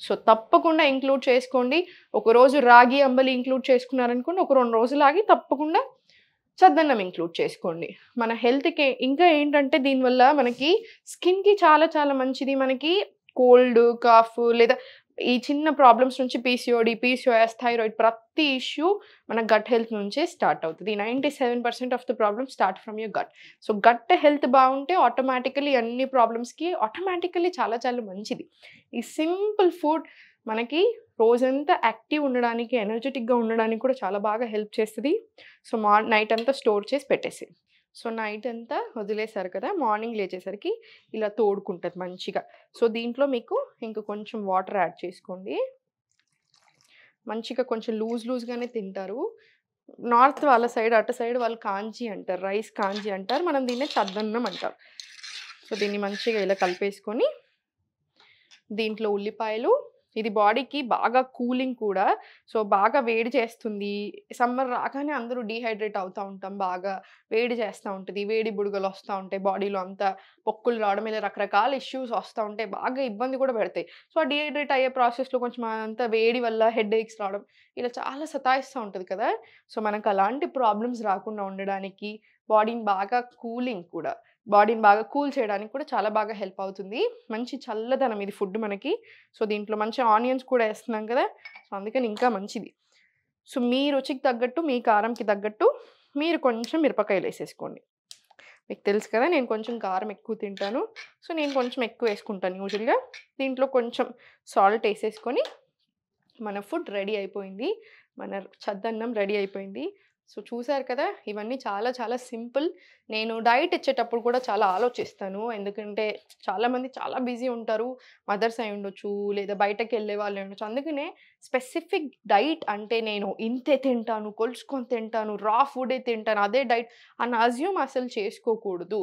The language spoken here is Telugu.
సో తప్పకుండా ఇంక్లూడ్ చేసుకోండి. ఒకరోజు రాగి అంబలి ఇంక్లూడ్ చేసుకున్నారనుకోండి, ఒక 2 రోజులు ఆగి తప్పకుండా చద్దన్నం ఇంక్లూడ్ చేసుకోండి. మన హెల్త్‌కి ఇంకా ఏంటంటే దీనివల్ల మనకి స్కిన్‌కి చాలా చాలా మంచిది. మనకి కోల్డ్, కాఫ్ లేదా ఈ చిన్న ప్రాబ్లమ్స్ నుంచి పీసీఓడీ, పీసీఓఎస్, థైరాయిడ్ ప్రతి ఇష్యూ మన గట్ హెల్త్ నుంచే స్టార్ట్ అవుతది. 97% of the problems start from your gut. So gut health బావుంటే ఆటోమేటికల్లీ అన్ని ప్రాబ్లమ్స్‌కి ఆటోమేటికల్లీ చాలా చాలా మంచిది. ఈ సింపుల్ ఫుడ్ మనకి రోజంతా యాక్టివ్ ఉండడానికి, ఎనర్జిటిక్‌గా ఉండడానికి కూడా చాలా బాగా హెల్ప్ చేస్తది. సో నైట్ అంతా స్టోర్ చేసి పెట్టేసేయి. సో నైట్ అంతా వదిలేసారు కదా! మార్నింగ్ లేచేసరికి ఇలా తోడుకుంటది మంచిగా. సో దీంట్లో మీకు ఇంక కొంచెం వాటర్ యాడ్ చేసుకోండి. మంచిగా కొంచెం లూజ్‌గానే తింటారు. నార్త్ వాళ్ళ సైడ్ అటు సైడ్ వాళ్ళు కాంజీ అంటారు. రైస్ కాంజీ అంటారు. మనం దీన్నే చద్దన్నం అంటాం. సో దీన్ని మంచిగా ఇలా కలిపేసుకొని దీంట్లో ఉల్లిపాయలు ఇది బాడీకి బాగా కూలింగ్ కూడా. సో బాగా వేడి చేస్తుంది. సమ్మర్ రాగానే అందరూ డీహైడ్రేట్ అవుతా ఉంటాం బాగా. వేడి చేస్తా ఉంటది. వేడి బుడగలొస్తా ఉంటాయి బాడీలో అంతా. పొక్కులు రావడం ఇలా రకరకాల ఇష్యూస్ వస్తా ఉంటాయి. బాగా ఇబ్బంది కూడా పెడతాయి. సో ఆ డీహైడ్రేట్ అయ్యే ప్రాసెస్‌లో కొంచెం అదంతా వేడి వల్ల హెడేక్స్ రావడం ఇలా చాలా సతాయిస్తా ఉంటది కదా! సో మనకు అలాంటి ప్రాబ్లమ్స్ రాకుండా ఉండడానికి బాడీని బాగా కూలింగ్ కూడా. బాడీని బాగా కూల్ చేయడానికి కూడా చాలా బాగా హెల్ప్ అవుతుంది. మంచి చల్లదనం ఇది ఫుడ్ మనకి. సో దీంట్లో మంచి ఆనియన్స్ కూడా ఏస్తున్నాం కదా! సో అందుకని ఇంకా మంచిది. సో మీ రుచికి తగ్గట్టు, మీ కారంకి తగ్గట్టు మీరు కొంచెం మిరపకాయలేసేసుకోండి. మీకు తెలుసు కదా! నేను కొంచెం కారం ఎక్కువ తింటాను. సో నేను కొంచెం ఎక్కువేసుకుంటాను యూజువల్‌గా. దీంట్లో కొంచెం సాల్ట్ ఏసేసుకొని మన ఫుడ్ రెడీ అయిపోయింది. మన చద్దన్నం రెడీ అయిపోయింది. సో చూసారు కదా! ఇవన్నీ చాలా చాలా సింపుల్. నేను డైట్ ఇచ్చేటప్పుడు కూడా చాలా ఆలోచిస్తాను. ఎందుకంటే చాలామంది చాలా బిజీ ఉంటారు. మదర్స్ అయ్యుండొచ్చు, లేదా బయటకెళ్ళే వాళ్ళు ఉండొచ్చు. అందుకనే స్పెసిఫిక్ డైట్ అంటే నేను ఇంతే తింటాను, కొలుచుకొని తింటాను, రా ఫుడే తింటాను, అదే డైట్ అని అస్యూమ్ అసలు చేసుకోకూడదు.